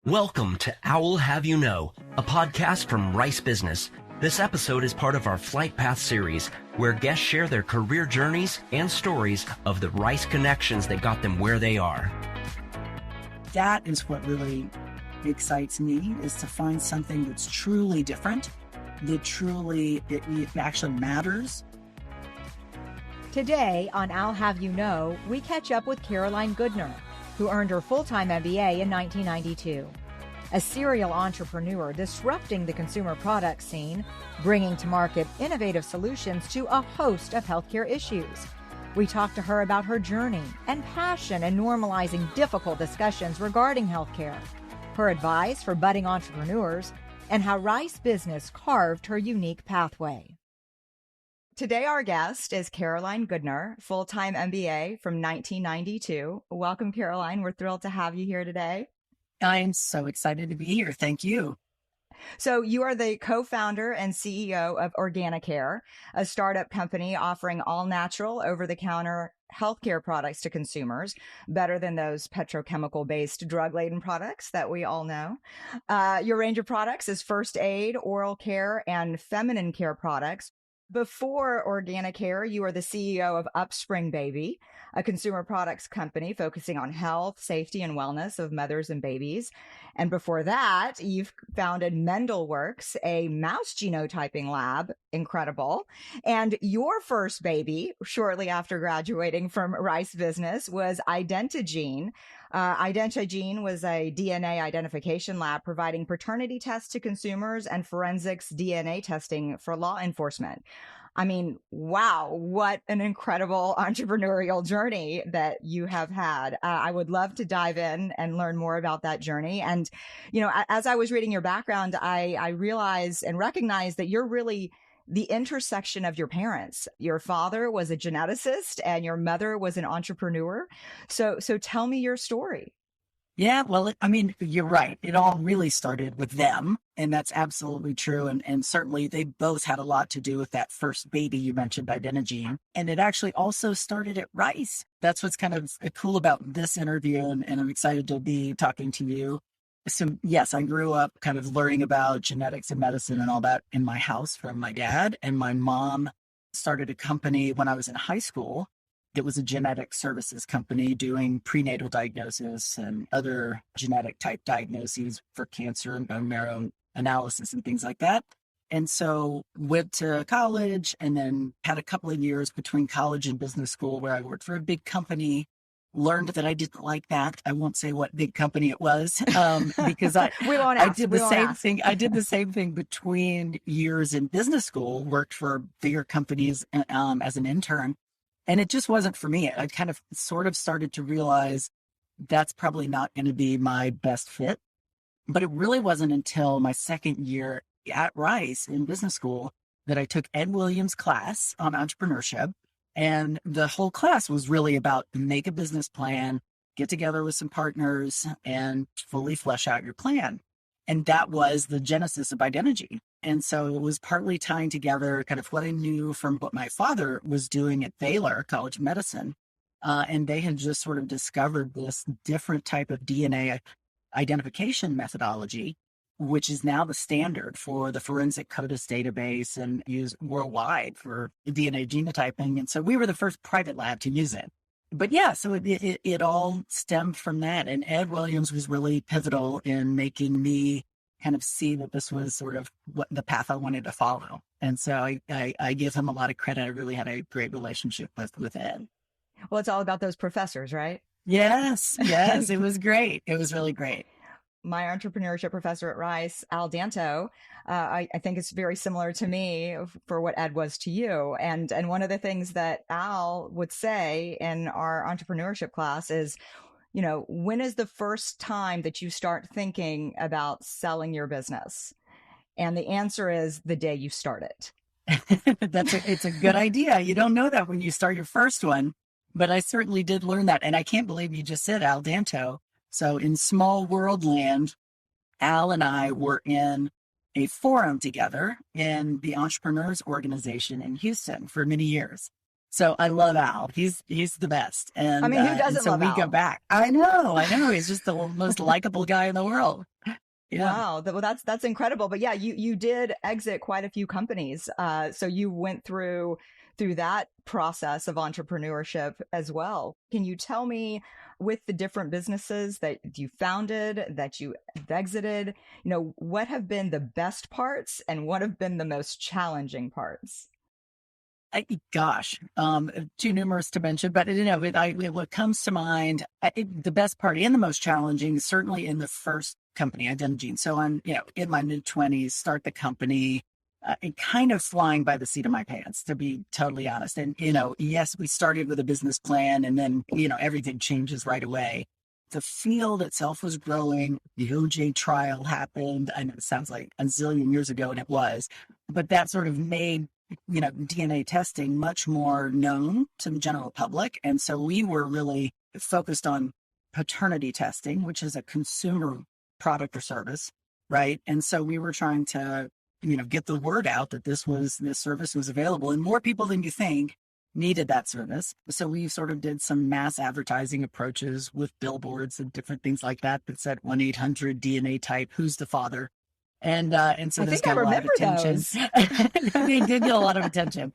Welcome to Owl Have You Know, a podcast from Rice Business. This episode is part of our Flight Path series, where guests share their career journeys and stories of the Rice connections that got them where they are. That is what really excites me, is to find something that's truly different, that truly, it actually matters. Today on I'll Have You Know, we catch up with Caroline Goodner, who earned her full-time MBA in 1992. A serial entrepreneur disrupting the consumer product scene, bringing to market innovative solutions to a host of healthcare issues. We talked to her about her journey and passion in normalizing difficult discussions regarding healthcare, her advice for budding entrepreneurs, and how Rice Business carved her unique pathway. Today, our guest is Caroline Goodner, full-time MBA from 1992. Welcome, Caroline. We're thrilled to have you here today. I am so excited to be here. Thank you. So you are the co-founder and CEO of Organicare, a startup company offering all-natural, over-the-counter healthcare products to consumers, better than those petrochemical-based drug-laden products that we all know. Your range of products is first aid, oral care, and feminine care products. Before Organicare, you are the CEO of Upspring Baby, a consumer products company focusing on health, safety, and wellness of mothers and babies. And before that, you've founded Mendelworks, a mouse genotyping lab. Incredible. And your first baby, shortly after graduating from Rice Business, was Identigene. Identigene was a DNA identification lab providing paternity tests to consumers and forensics DNA testing for law enforcement. I mean, wow, what an incredible entrepreneurial journey that you have had. I would love to dive in and learn more about that journey. And, you know, as I was reading your background, I realized and recognized that you're really the intersection of your parents. Your father was a geneticist and your mother was an entrepreneur. So tell me your story. Yeah, well, you're right. It all really started with them, and that's absolutely true. And certainly they both had a lot to do with that first baby you mentioned, Identigene. And it actually also started at Rice. That's what's kind of cool about this interview, and I'm excited to be talking to you. So yes, I grew up kind of learning about genetics and medicine and all that in my house from my dad. And my mom started a company when I was in high school. It was a genetic services company doing prenatal diagnosis and other genetic type diagnoses for cancer and bone marrow analysis and things like that. And so went to college and then had a couple of years between college and business school where I worked for a big company. Learned that I didn't like that. I won't say what big company it was because I did the same thing between years in business school, worked for bigger companies as an intern, and it just wasn't for me. I kind of sort of started to realize that's probably not going to be my best fit. But it really wasn't until my second year at Rice in business school that I took Ed Williams' class on entrepreneurship. And the whole class was really about make a business plan, get together with some partners, and fully flesh out your plan. And that was the genesis of Identigene. And so it was partly tying together kind of what I knew from what my father was doing at Baylor College of Medicine. And they had just sort of discovered this different type of DNA identification methodology, which is now the standard for the forensic CODIS database and used worldwide for DNA genotyping. And so we were the first private lab to use it. But yeah, so it all stemmed from that. And Ed Williams was really pivotal in making me kind of see that this was sort of what the path I wanted to follow. And so I give him a lot of credit. I really had a great relationship with Ed. Well, it's all about those professors, right? Yes, it was great. It was really great. My entrepreneurship professor at Rice, Al Danto, I think it's very similar to me for what Ed was to you. And one of the things that Al would say in our entrepreneurship class is, you know, when is the first time that you start thinking about selling your business? And the answer is the day you start it. It's a good idea. You don't know that when you start your first one, but I certainly did learn that. And I can't believe you just said Al Danto. So in small world land, Al and I were in a forum together in the Entrepreneurs Organization in Houston for many years. So I love Al. He's the best. I And mean, who and doesn't so love we go Al? back. I know. He's just the most likable guy in the world. Yeah. Wow. Well, that's incredible. But yeah, you did exit quite a few companies. So you went through that process of entrepreneurship as well. Can you tell me, with the different businesses that you founded, that you exited, what have been the best parts and what have been the most challenging parts? Gosh, too numerous to mention, but what comes to mind, the best part and the most challenging, certainly in the first company, Identigene. So I'm, in my mid-20s, start the company, and kind of flying by the seat of my pants, to be totally honest. And, yes, we started with a business plan and then, everything changes right away. The field itself was growing. The OJ trial happened. I know it sounds like a zillion years ago, and it was, but that sort of made DNA testing much more known to the general public. And so we were really focused on paternity testing, which is a consumer product or service, right? And so we were trying to, get the word out that this service was available, and more people than you think needed that service. So we sort of did some mass advertising approaches with billboards and different things like that said 1-800 DNA type, who's the father? And so I this think I got a lot of remember attention. those. They did get a lot of attention,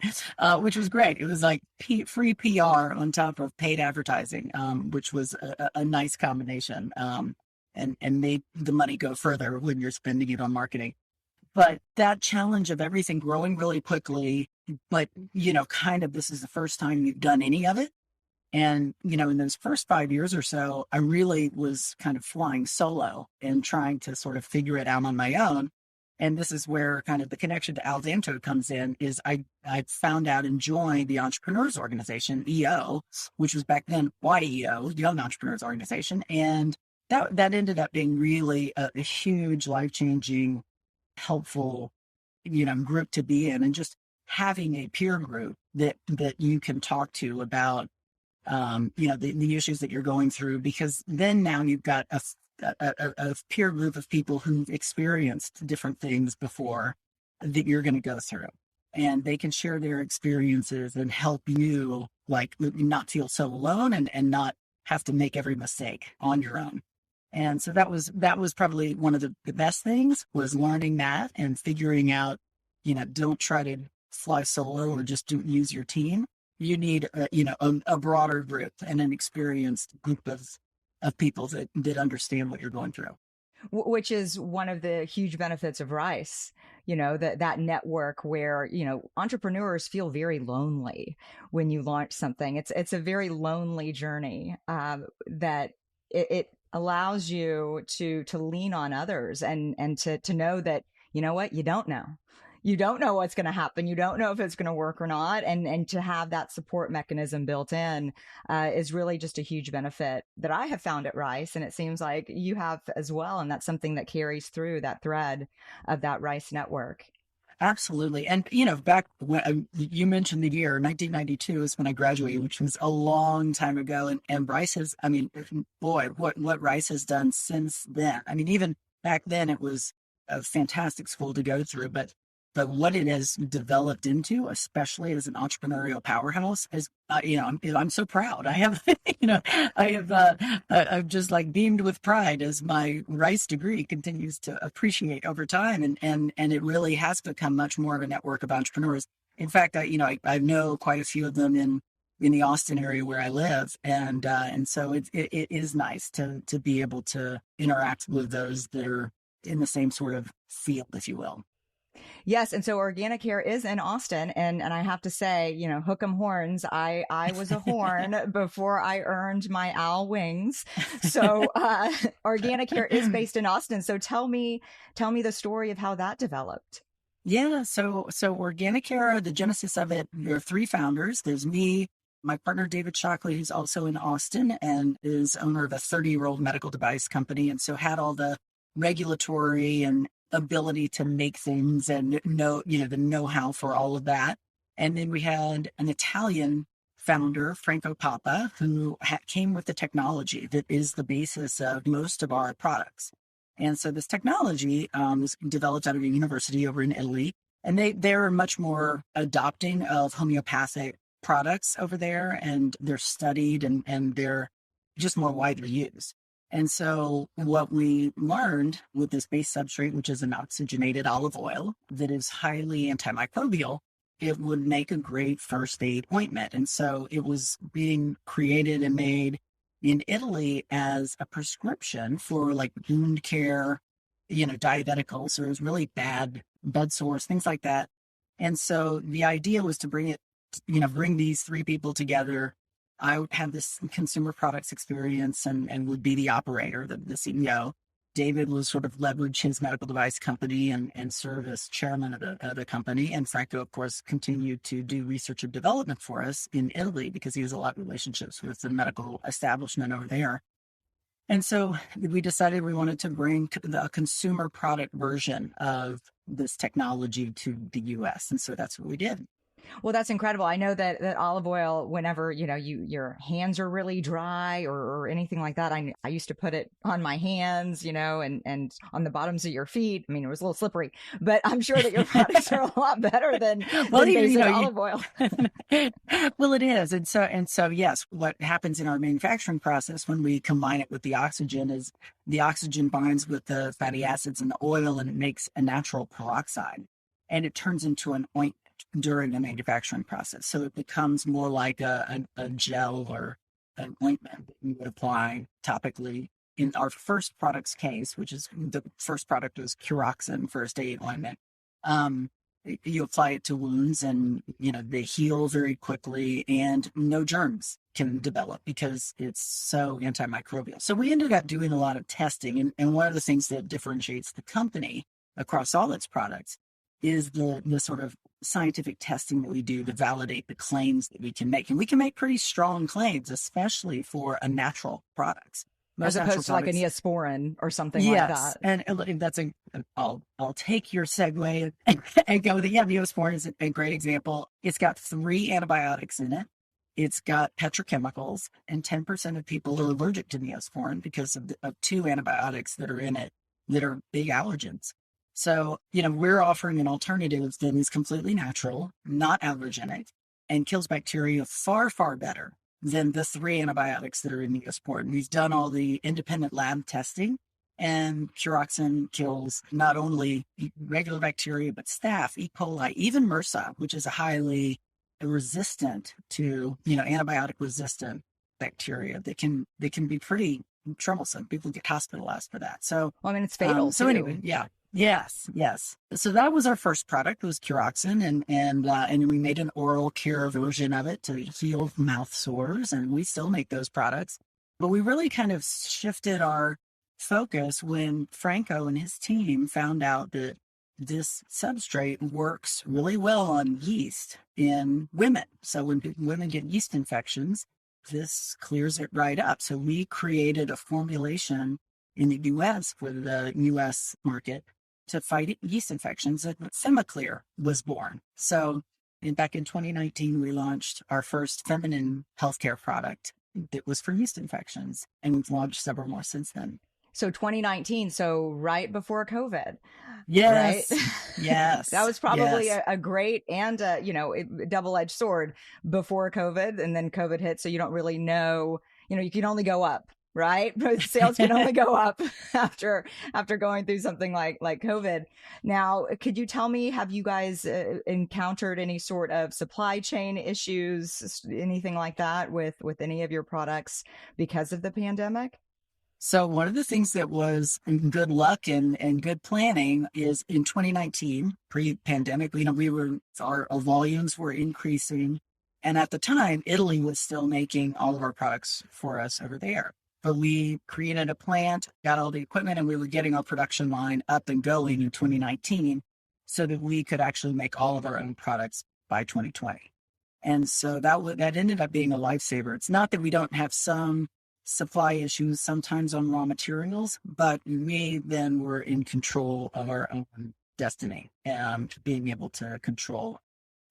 which was great. It was like free PR on top of paid advertising, which was a nice combination, and made the money go further when you're spending it on marketing. But that challenge of everything growing really quickly, but, kind of this is the first time you've done any of it. And, in those first 5 years or so, I really was kind of flying solo and trying to sort of figure it out on my own. And this is where kind of the connection to Al Danto comes in, is I found out and joined the Entrepreneurs Organization, EO, which was back then YEO, Young Entrepreneurs Organization. And that ended up being really a huge, life-changing, helpful, group to be in, and just having a peer group that you can talk to about, the issues that you're going through, because then now you've got a peer group of people who've experienced different things before that you're going to go through, and they can share their experiences and help you, like, not feel so alone and not have to make every mistake on your own. And so that was probably one of the best things, was learning that and figuring out, don't try to fly solo or just use your team. You need, a broader group and an experienced group of people that understand what you're going through. Which is one of the huge benefits of Rice, that network where, entrepreneurs feel very lonely when you launch something. It's a very lonely journey, that it allows you to lean on others and to know that, what, you don't know. You don't know what's going to happen. You don't know if it's going to work or not. And to have that support mechanism built in is really just a huge benefit that I have found at Rice. And it seems like you have as well. And that's something that carries through that thread of that Rice network. Absolutely. And, back when you mentioned the year 1992 is when I graduated, which was a long time ago. And Rice has, boy, what Rice has done since then. Even back then it was a fantastic school to go through, but what it has developed into, especially as an entrepreneurial powerhouse, is, I'm so proud. I have, I've just like beamed with pride as my Rice degree continues to appreciate over time. And it really has become much more of a network of entrepreneurs. In fact, I know quite a few of them in the Austin area where I live. And so it is nice to be able to interact with those that are in the same sort of field, if you will. Yes. And so Organicare is in Austin. And I have to say, hook 'em horns. I was a horn before I earned my owl wings. So Organicare is based in Austin. So tell me the story of how that developed. Yeah. So Organicare, the genesis of it, there are three founders. There's me, my partner, David Shockley, who's also in Austin and is owner of a 30-year-old medical device company. And so had all the regulatory and ability to make things and the know-how for all of that. And then we had an Italian founder, Franco Papa, who came with the technology that is the basis of most of our products. And so this technology was developed out of a university over in Italy, and they're much more adopting of homeopathic products over there, and they're studied and they're just more widely used. And so what we learned with this base substrate, which is an oxygenated olive oil that is highly antimicrobial, it would make a great first aid ointment. And so it was being created and made in Italy as a prescription for like wound care, diabetic ulcers, really bad bed sores, things like that. And so the idea was to bring these three people together. I would have this consumer products experience and would be the operator, the CEO. David was sort of leverage his medical device company and serve as chairman of the company. And Franco, of course, continued to do research and development for us in Italy because he has a lot of relationships with the medical establishment over there. And so we decided we wanted to bring the consumer product version of this technology to the US. And so that's what we did. Well, that's incredible. I know that olive oil, whenever, your hands are really dry or anything like that, I used to put it on my hands, and on the bottoms of your feet. I mean, it was a little slippery, but I'm sure that your products are a lot better than basic olive oil. Well, it is. And so, yes, what happens in our manufacturing process when we combine it with the oxygen is the oxygen binds with the fatty acids and the oil, and it makes a natural peroxide, and it turns into an ointment during the manufacturing process. So it becomes more like a gel or an ointment that you would apply topically. In our first product's case, which is the first product was Curoxin first aid ointment. You apply it to wounds and, they heal very quickly and no germs can develop because it's so antimicrobial. So we ended up doing a lot of testing. And one of the things that differentiates the company across all its products is the sort of scientific testing that we do to validate the claims that we can make. And we can make pretty strong claims, especially for a natural products. As opposed to like a Neosporin or something like that. And that's I'll take your segue and go with Neosporin is a great example. It's got 3 antibiotics in it. It's got petrochemicals, and 10% of people are allergic to Neosporin because of 2 antibiotics that are in it that are big allergens. So, we're offering an alternative that is completely natural, not allergenic, and kills bacteria far, far better than the 3 antibiotics that are in Neosporin. We've done all the independent lab testing, and Curoxin kills not only regular bacteria, but staph, E. coli, even MRSA, which is a highly resistant to, antibiotic resistant bacteria that can be pretty troublesome. People get hospitalized for that. So, it's fatal. So anyway, yeah. Yes. So that was our first product, was Curoxin, and we made an oral care version of it to heal mouth sores, and we still make those products. But we really kind of shifted our focus when Franco and his team found out that this substrate works really well on yeast in women. So when women get yeast infections, this clears it right up. So we created a formulation in the US for the US market to fight yeast infections, and Femiclear was born. So back in 2019, we launched our first feminine healthcare product that was for yeast infections, and we've launched several more since then. So 2019, so right before COVID. Yes. Right? Yes. That was probably a great and, double-edged sword before COVID, and then COVID hit. So you don't really know, you can only go up. Right? Sales can only go up after going through something like COVID. Now, could you tell me, have you guys encountered any sort of supply chain issues, anything like that with any of your products because of the pandemic? So one of the things that was good luck and good planning is in 2019, pre-pandemic, our volumes were increasing. And at the time, Italy was still making all of our products for us over there. But we created a plant, got all the equipment, and we were getting our production line up and going in 2019 so that we could actually make all of our own products by 2020. And so that ended up being a lifesaver. It's not that we don't have some supply issues sometimes on raw materials, but we then were in control of our own destiny and being able to control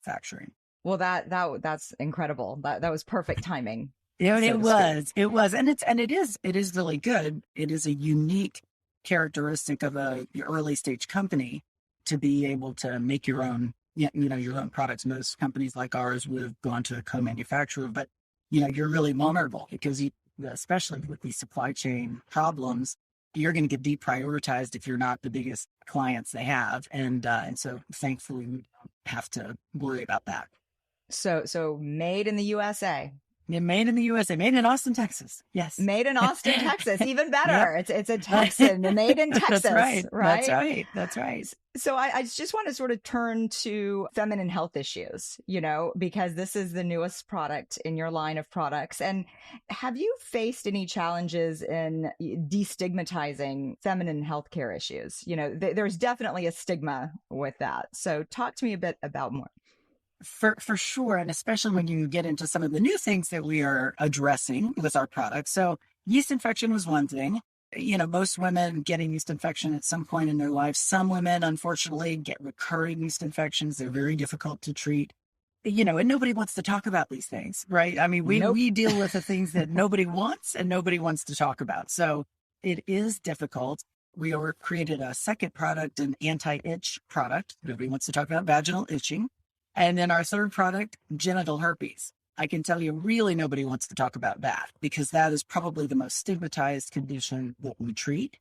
manufacturing. Well, that's incredible. That was perfect timing. Yeah, it was. And it is really good. It is a unique characteristic of a early stage company to be able to make your own your own products. Most companies like ours would have gone to a co-manufacturer, but you're really vulnerable because especially with these supply chain problems, you're going to get deprioritized if you're not the biggest clients they have. And so thankfully we don't have to worry about that. So made in the USA. Yeah, made in the USA, made in Austin, Texas. Yes. Made in Austin, Texas. Even better. Yep. It's a Texan, made in Texas. That's right. Right? That's right. That's right. So I just want to sort of turn to feminine health issues, because this is the newest product in your line of products. And have you faced any challenges in destigmatizing feminine healthcare issues? There's definitely a stigma with that. So talk to me a bit about more. For sure. And especially when you get into some of the new things that we are addressing with our products. So yeast infection was one thing. Most women getting yeast infection at some point in their life. Some women, unfortunately, get recurring yeast infections. They're very difficult to treat. And nobody wants to talk about these things, right? I mean, we deal with the things that nobody wants and nobody wants to talk about. So it is difficult. We created a second product, an anti-itch product. Nobody wants to talk about vaginal itching. And then our third product, genital herpes. I can tell you really nobody wants to talk about that because that is probably the most stigmatized condition that we treat.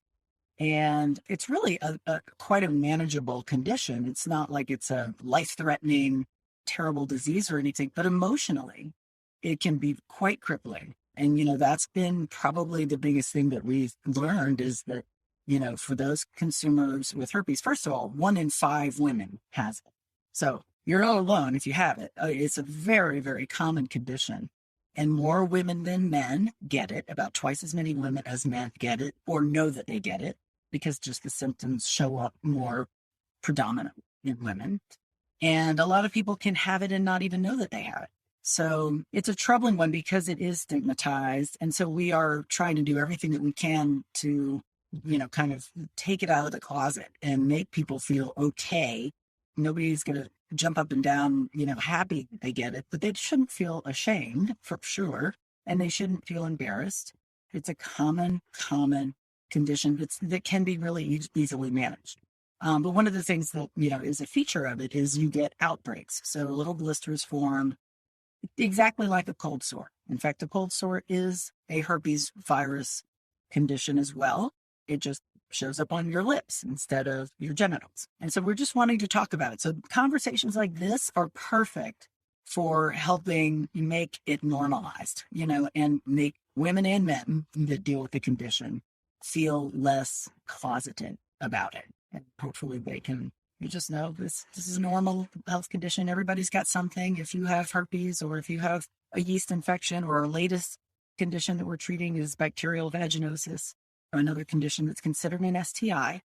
And it's really quite a manageable condition. It's not like it's a life-threatening, terrible disease or anything, but emotionally, it can be quite crippling. And, that's been probably the biggest thing that we've learned is that, for those consumers with herpes, first of all, 1 in 5 women has it. So you're not alone if you have it. It's a very, very common condition. And more women than men get it. About twice as many women as men get it or know that they get it because just the symptoms show up more predominant in women. And a lot of people can have it and not even know that they have it. So it's a troubling one because it is stigmatized. And so we are trying to do everything that we can to, kind of take it out of the closet and make people feel okay. Nobody's going to jump up and down, happy they get it, but they shouldn't feel ashamed for sure. And they shouldn't feel embarrassed. It's a common condition that can be really easily managed. But one of the things that, is a feature of it is you get outbreaks. So little blisters form exactly like a cold sore. In fact, a cold sore is a herpes virus condition as well. It just shows up on your lips instead of your genitals. And so we're just wanting to talk about it. So conversations like this are perfect for helping make it normalized, and make women and men that deal with the condition feel less closeted about it. And hopefully you just know this is a normal health condition. Everybody's got something. If you have herpes or if you have a yeast infection, or our latest condition that we're treating is bacterial vaginosis, another condition that's considered an STI.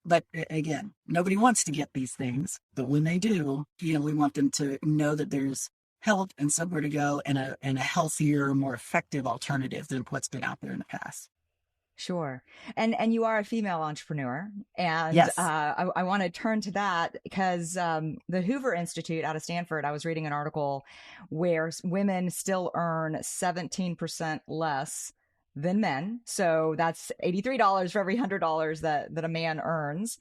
But again, nobody wants to get these things. But when they do, we want them to know that there's help and somewhere to go and a healthier, more effective alternative than what's been out there in the past. Sure. And you are a female entrepreneur. And yes. I want to turn to that because the Hoover Institute out of Stanford, I was reading an article where women still earn 17% less than men. So that's $83 for every $100 that a man earns.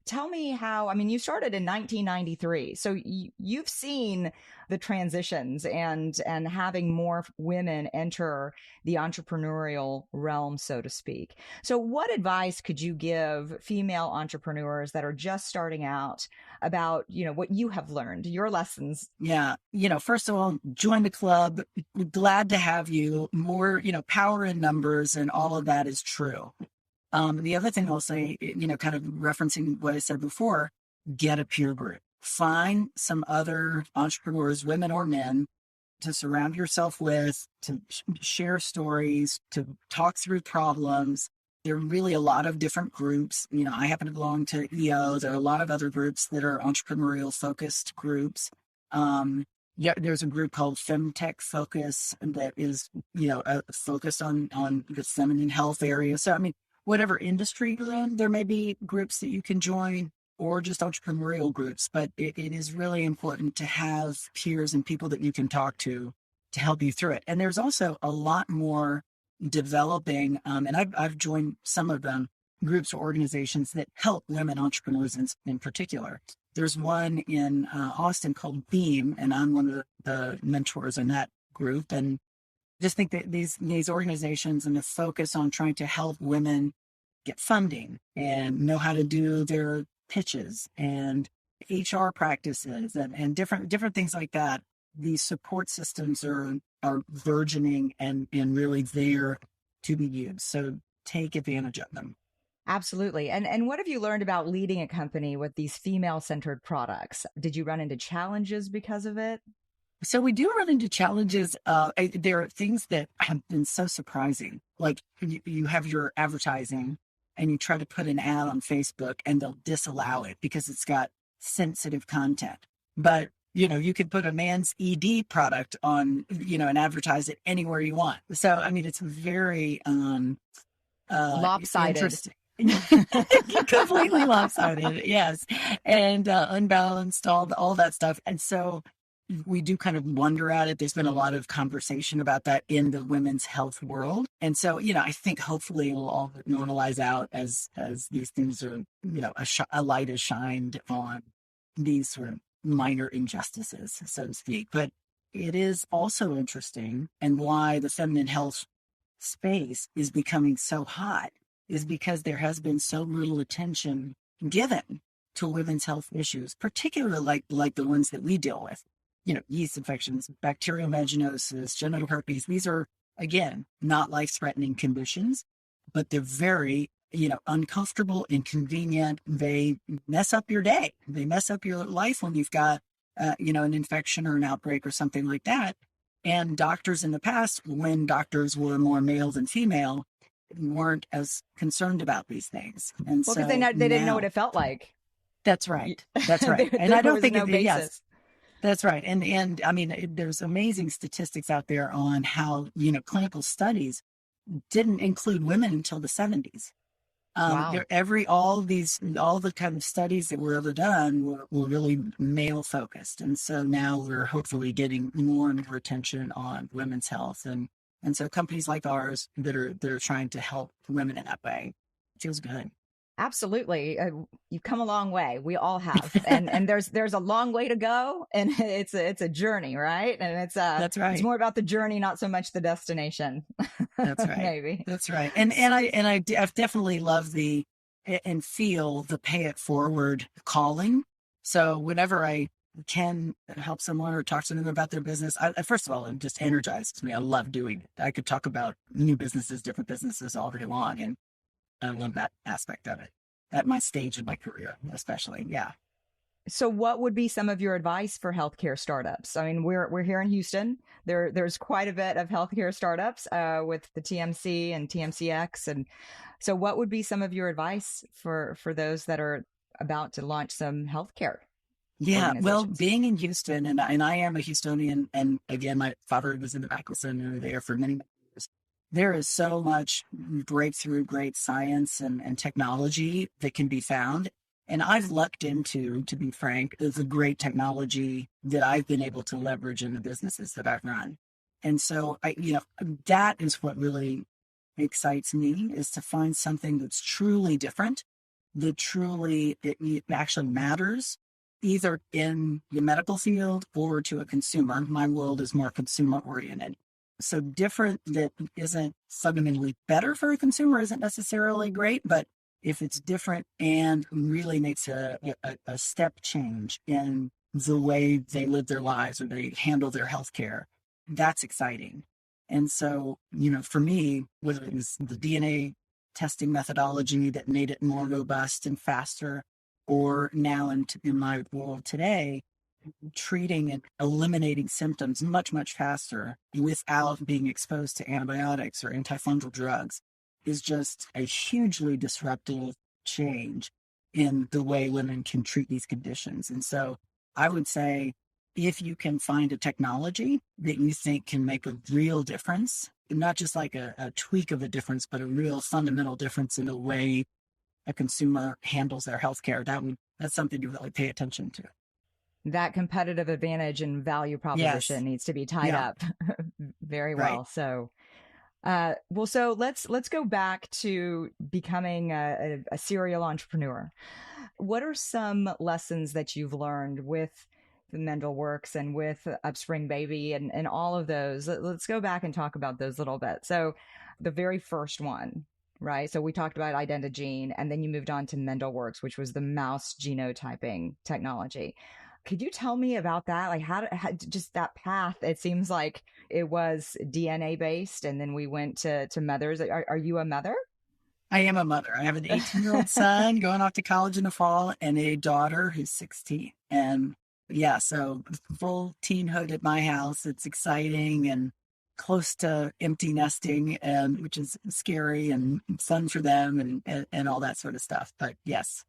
Tell me how, you started in 1993. So you've seen the transitions and having more women enter the entrepreneurial realm, so to speak. So what advice could you give female entrepreneurs that are just starting out about, what you have learned, your lessons? Yeah. First of all, join the club. We're glad to have you. More, power in numbers and all of that is true. The other thing I'll say, kind of referencing what I said before, get a peer group. Find some other entrepreneurs, women or men, to surround yourself with, to share stories, to talk through problems. There are really a lot of different groups. I happen to belong to EO. There are a lot of other groups that are entrepreneurial focused groups. There's a group called Femtech Focus that is, focused on the feminine health area. So, whatever industry you're in, there may be groups that you can join or just entrepreneurial groups, but it is really important to have peers and people that you can talk to help you through it. And there's also a lot more developing, and I've joined some of them, groups or organizations that help women entrepreneurs in particular. There's one in Austin called Beam, and I'm one of the mentors in that group. And just think that these organizations and the focus on trying to help women get funding and know how to do their pitches and HR practices and different things like that. These support systems are burgeoning and really there to be used. So take advantage of them. Absolutely. And what have you learned about leading a company with these female-centered products? Did you run into challenges because of it? So we do run into challenges. There are things that have been so surprising. Like you have your advertising and you try to put an ad on Facebook and they'll disallow it because it's got sensitive content. But, you could put a man's ED product on, and advertise it anywhere you want. So, I mean, it's very lopsided. Interesting. Completely lopsided, yes, and unbalanced, all that stuff. And so we do kind of wonder at it. There's been a lot of conversation about that in the women's health world, and so I think hopefully it will all normalize out as these things are, a light is shined on these sort of minor injustices, so to speak. But it is also interesting, and why the feminine health space is becoming so hot is because there has been so little attention given to women's health issues, particularly like the ones that we deal with. Yeast infections, bacterial vaginosis, genital herpes. These are, again, not life-threatening conditions, but they're very, uncomfortable, inconvenient. They mess up your day. They mess up your life when you've got, an infection or an outbreak or something like that. And doctors in the past, when doctors were more male than female, weren't as concerned about these things. And because they didn't know what it felt like. That's right. That's right. And I don't think yes. That's right. And I mean, there's amazing statistics out there on how, clinical studies didn't include women until the 70s. Wow. All the kind of studies that were ever done were really male focused. And so now we're hopefully getting more and more attention on women's health. And so companies like ours that are trying to help women in that way, it feels good. Absolutely. You've come a long way. We all have. And there's a long way to go, and it's a journey, right? And that's right. It's more about the journey, not so much the destination. That's right. Maybe. That's right. And I definitely love and feel the pay it forward calling. So whenever I can help someone or talk to them about their business, first of all, it just energizes me. I love doing it. I could talk about new businesses, different businesses all day long. And I love that aspect of it at my stage in my career, especially. Yeah. So what would be some of your advice for healthcare startups? I mean, we're here in Houston. There's quite a bit of healthcare startups with the TMC and TMCX. And so what would be some of your advice for those that are about to launch some healthcare? Yeah, well, being in Houston, and I am a Houstonian, and again, my father was in the medical center there for many years. There is so much breakthrough, great science and technology that can be found. And I've lucked into, to be frank, the great technology that I've been able to leverage in the businesses that I've run. And so, that is what really excites me, is to find something that's truly different, that truly, it actually matters, either in the medical field or to a consumer. My world is more consumer oriented. So different that isn't fundamentally better for a consumer isn't necessarily great, but if it's different and really makes a step change in the way they live their lives or they handle their healthcare, that's exciting. And so, for me, whether it was the DNA testing methodology that made it more robust and faster, or now in my world today, treating and eliminating symptoms much, much faster without being exposed to antibiotics or antifungal drugs, is just a hugely disruptive change in the way women can treat these conditions. And so I would say, if you can find a technology that you think can make a real difference, not just like a tweak of a difference, but a real fundamental difference in the way a consumer handles their healthcare, that's something to really pay attention to. That competitive advantage and value proposition needs to be tied up very well. Right. So Well, so let's go back to becoming a serial entrepreneur. What are some lessons that you've learned with the Mendel Works and with Upspring Baby and all of those? Let's go back and talk about those a little bit. So, the very first one, right? So we talked about Identigene, and then you moved on to Mendel Works, which was the mouse genotyping technology. Could you tell me about that? Like how just that path? It seems like it was DNA based, and then we went to mothers. Are you a mother? I am a mother. I have an 18-year-old son going off to college in the fall and a daughter who's 16. And yeah, so full teenhood at my house. It's exciting and close to empty nesting, and which is scary and fun for them and all that sort of stuff. But yes.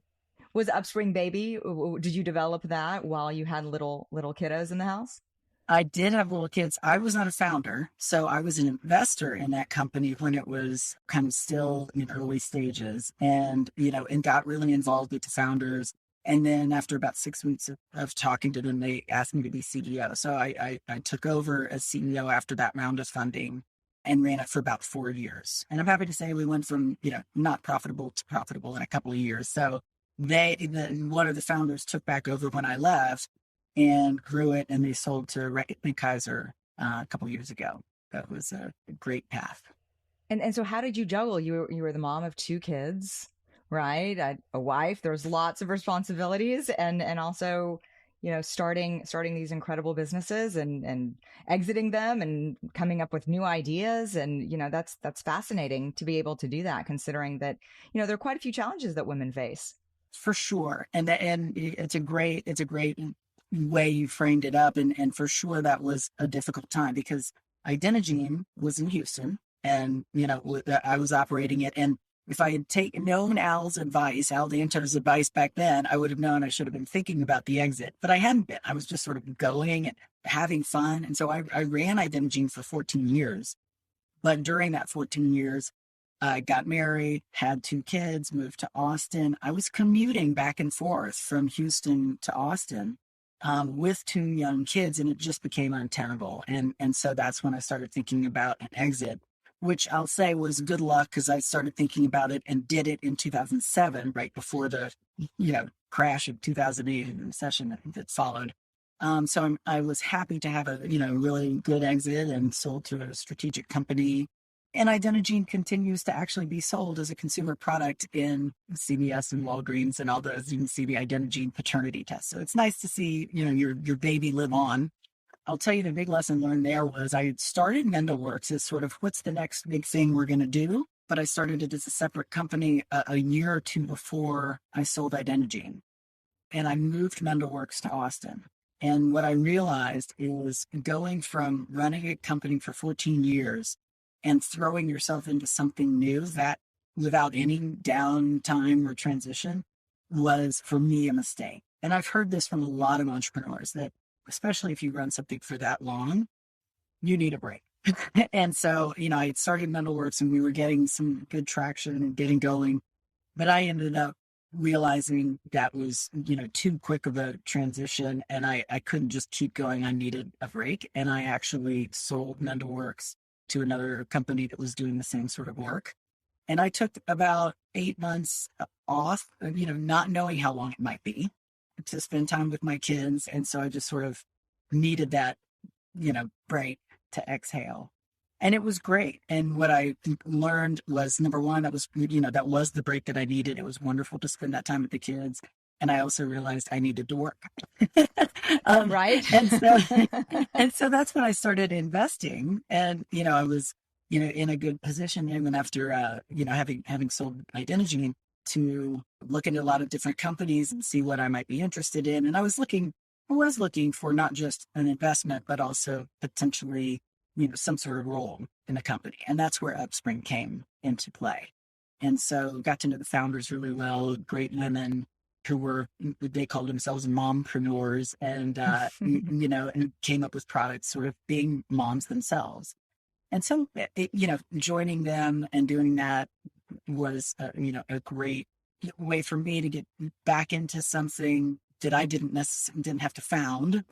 Was Upspring Baby, did you develop that while you had little kiddos in the house? I did have little kids. I was not a founder, so I was an investor in that company when it was kind of still in early stages, and and got really involved with the founders. And then after about 6 weeks of talking to them, they asked me to be CEO. So I took over as CEO after that round of funding and ran it for about 4 years. And I'm happy to say we went from not profitable to profitable in a couple of years. So one of the founders took back over when I left and grew it, and they sold to Reckitt Kaiser a couple of years ago. That was a great path. And so how did you juggle? You were the mom of two kids, right? A wife. There's lots of responsibilities, and also starting these incredible businesses and exiting them and coming up with new ideas, and that's fascinating to be able to do that, considering that there are quite a few challenges that women face. For sure, and it's a great way you framed it up, and for sure that was a difficult time because Identigene was in Houston, and I was operating it, and if I had known Al Danto's advice back then, I would have known I should have been thinking about the exit, but I hadn't been. I was just sort of going and having fun, and so I ran Identigene for 14 years, but during that 14 years. I got married, had two kids, moved to Austin. I was commuting back and forth from Houston to Austin with two young kids, and it just became untenable. And so that's when I started thinking about an exit, which I'll say was good luck because I started thinking about it and did it in 2007, right before the crash of 2008 and the recession that followed. So I was happy to have a really good exit and sold to a strategic company. And Identigene continues to actually be sold as a consumer product in CVS and Walgreens and all those. You can see the Identigene paternity test. So it's nice to see, your baby live on. I'll tell you the big lesson learned there was I had started Mendelworks as sort of what's the next big thing we're going to do. But I started it as a separate company a year or two before I sold Identigene. And I moved Mendelworks to Austin. And what I realized is going from running a company for 14 years and throwing yourself into something new that without any downtime or transition was for me a mistake. And I've heard this from a lot of entrepreneurs that especially if you run something for that long, you need a break. And so, I had started Mendelworks and we were getting some good traction and getting going, but I ended up realizing that was, too quick of a transition and I couldn't just keep going. I needed a break. And I actually sold Mendelworks to another company that was doing the same sort of work. And I took about 8 months off, not knowing how long it might be to spend time with my kids. And so I just sort of needed that, break to exhale. And it was great. And what I learned was number one, that was the break that I needed. It was wonderful to spend that time with the kids. And I also realized I needed to work. Right. And so that's when I started investing. And, I was, in a good position even after, having sold Identigene to look at a lot of different companies and see what I might be interested in. And I was looking for not just an investment, but also potentially, some sort of role in a company. And that's where Upspring came into play. And so got to know the founders really well, great women who they called themselves mompreneurs and, and came up with products sort of being moms themselves. And so, joining them and doing that was, a great way for me to get back into something that I didn't have to found,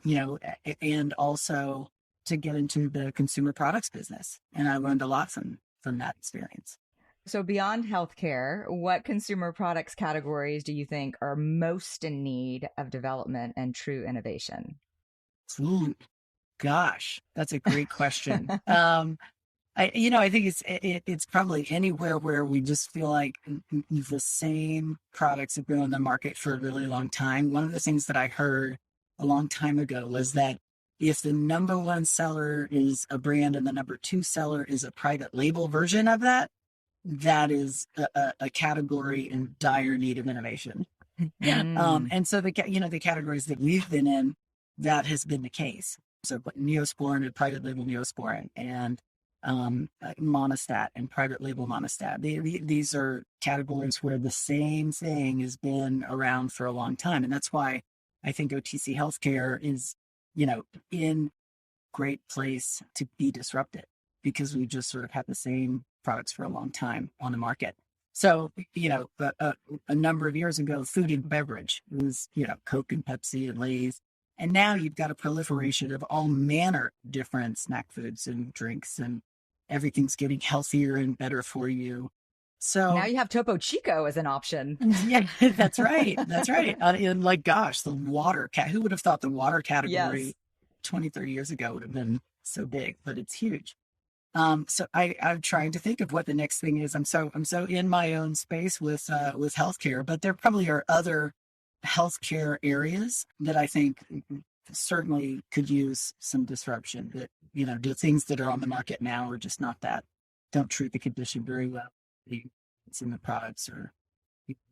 and also to get into the consumer products business. And I learned a lot from from that experience. So beyond healthcare, what consumer products categories do you think are most in need of development and true innovation? Ooh, gosh, that's a great question. I think it's probably anywhere where we just feel like the same products have been on the market for a really long time. One of the things that I heard a long time ago was that if the number one seller is a brand and the number two seller is a private label version of that, that is a category in dire need of innovation. And so the categories that we've been in, that has been the case. So Neosporin and private label Neosporin and Monistat and private label Monistat. These are categories where the same thing has been around for a long time. And that's why I think OTC healthcare is, in great place to be disrupted, because we just sort of had the same products for a long time on the market. So, but a number of years ago, food and beverage was, Coke and Pepsi and Lay's. And now you've got a proliferation of all manner of different snack foods and drinks, and everything's getting healthier and better for you. So now you have Topo Chico as an option. Yeah, that's right. That's right. And gosh, the water who would have thought the water category 20, 30 years ago would have been so big, but it's huge. So I'm trying to think of what the next thing is. I'm so in my own space with healthcare, but there probably are other healthcare areas that I think certainly could use some disruption. That the things that are on the market now are just don't treat the condition very well. It's in the products or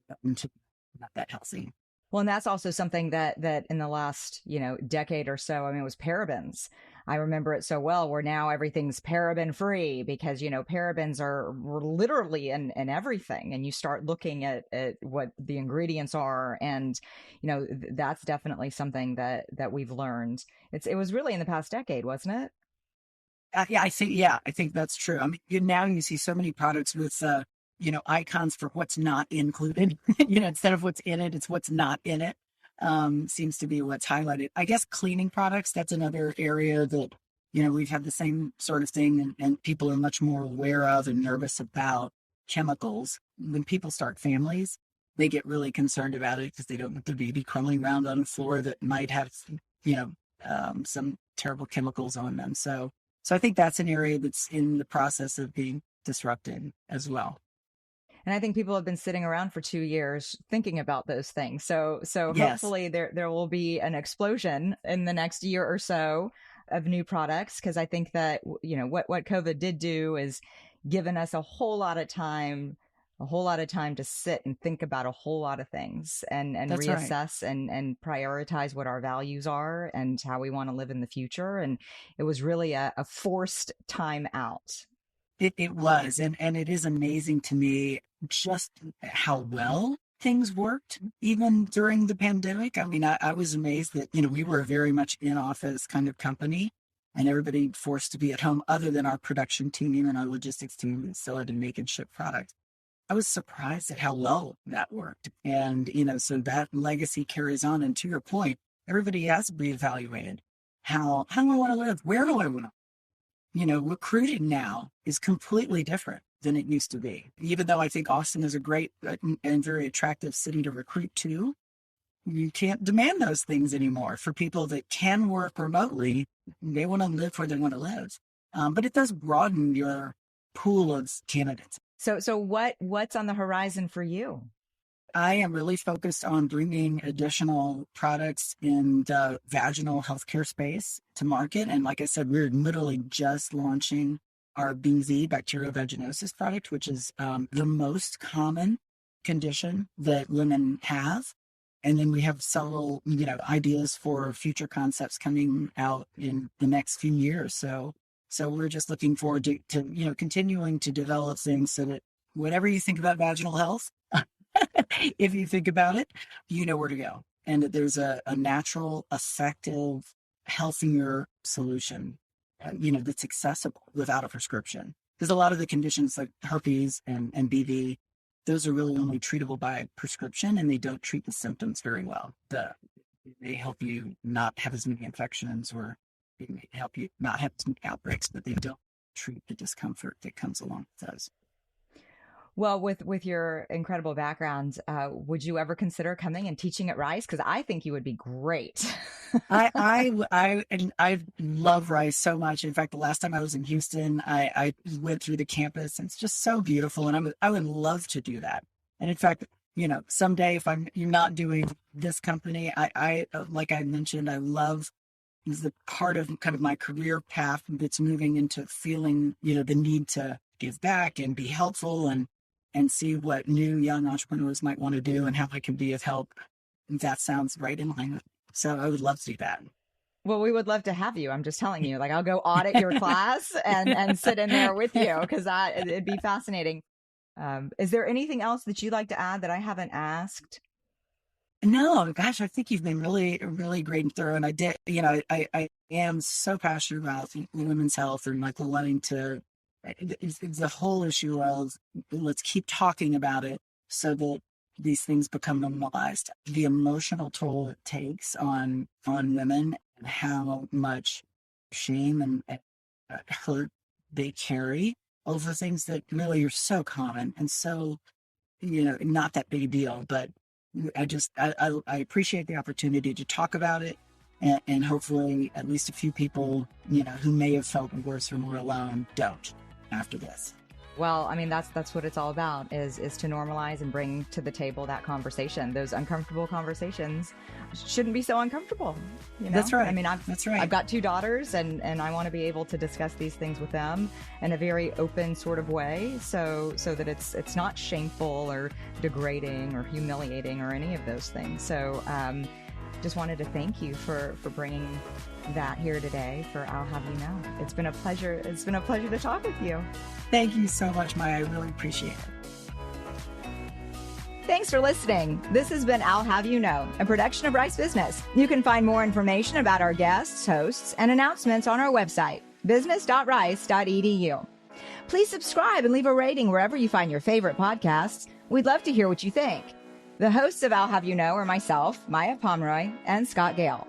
not that healthy. Well, and that's also something that in the last, decade or so, I mean, it was parabens. I remember it so well, where now everything's paraben free because, parabens are literally in everything. And you start looking at what the ingredients are. And, that's definitely something that we've learned. It was really in the past decade, wasn't it? I think that's true. I mean, now you see so many products with, icons for what's not included, instead of what's in it, it's what's not in it, seems to be what's highlighted. I guess cleaning products, that's another area that, we've had the same sort of thing and people are much more aware of and nervous about chemicals. When people start families, they get really concerned about it because they don't want their baby crumbling around on the floor that might have, some terrible chemicals on them. So I think that's an area that's in the process of being disrupted as well. And I think people have been sitting around for 2 years thinking about those things. So Yes. Hopefully there will be an explosion in the next year or so of new products. Because I think that, what COVID did do is given us a whole lot of time to sit and think about a whole lot of things and That's reassess and prioritize what our values are and how we want to live in the future. And it was really a forced time out. It was, and it is amazing to me just how well things worked, even during the pandemic. I mean, I was amazed that, we were a very much in-office kind of company and everybody forced to be at home other than our production team and our logistics team that still had to make and ship product. I was surprised at how well that worked. And, so that legacy carries on. And to your point, everybody has reevaluated how do I want to live? Where do I want to recruiting now is completely different than it used to be. Even though I think Austin is a great and very attractive city to recruit to, you can't demand those things anymore. For people that can work remotely, they want to live where they want to live. But it does broaden your pool of candidates. So what's on the horizon for you? I am really focused on bringing additional products in the vaginal healthcare space to market. And like I said, we're literally just launching our BV, bacterial vaginosis product, which is the most common condition that women have. And then we have several, ideas for future concepts coming out in the next few years. So we're just looking forward to continuing to develop things so that whatever you think about vaginal health, if you think about it, you know where to go. And that there's a natural, effective, healthier solution, that's accessible without a prescription. Because a lot of the conditions like herpes and BV, those are really only treatable by prescription and they don't treat the symptoms very well. They help you not have as many infections or they may help you not have as many outbreaks, but they don't treat the discomfort that comes along with those. Well, with your incredible background, would you ever consider coming and teaching at Rice? Because I think you would be great. I love Rice so much. In fact, the last time I was in Houston, I went through the campus, and it's just so beautiful. And I would love to do that. And in fact, someday if you're not doing this company, I like I mentioned, I love the part of kind of my career path that's moving into feeling, the need to give back and be helpful and see what new young entrepreneurs might want to do and how I can be of help. That sounds right in line with me. So I would love to do that. Well, we would love to have you. I'm just telling you, like, I'll go audit your class and sit in there with you because it'd be fascinating. Is there anything else that you'd like to add that I haven't asked? No, gosh, I think you've been really, really great and thorough. And I am so passionate about women's health and like wanting to, it's the whole issue of let's keep talking about it so that these things become normalized. The emotional toll it takes on women and how much shame and hurt they carry over things that really are so common and so, not that big a deal. But I appreciate the opportunity to talk about it and hopefully at least a few people, who may have felt worse or more alone don't after this. Well, I mean, that's what it's all about is to normalize and bring to the table that conversation. Those uncomfortable conversations shouldn't be so uncomfortable. That's right. I mean, that's right. I've got 2 daughters and I want to be able to discuss these things with them in a very open sort of way so that it's not shameful or degrading or humiliating or any of those things. So just wanted to thank you for bringing that here today for I'll Have You Know. It's been a pleasure. It's been a pleasure to talk with you. Thank you so much, Maya. I really appreciate it. Thanks for listening. This has been I'll Have You Know, a production of Rice Business. You can find more information about our guests, hosts, and announcements on our website, business.rice.edu. Please subscribe and leave a rating wherever you find your favorite podcasts. We'd love to hear what you think. The hosts of I'll Have You Know are myself, Maya Pomeroy, and Scott Gale.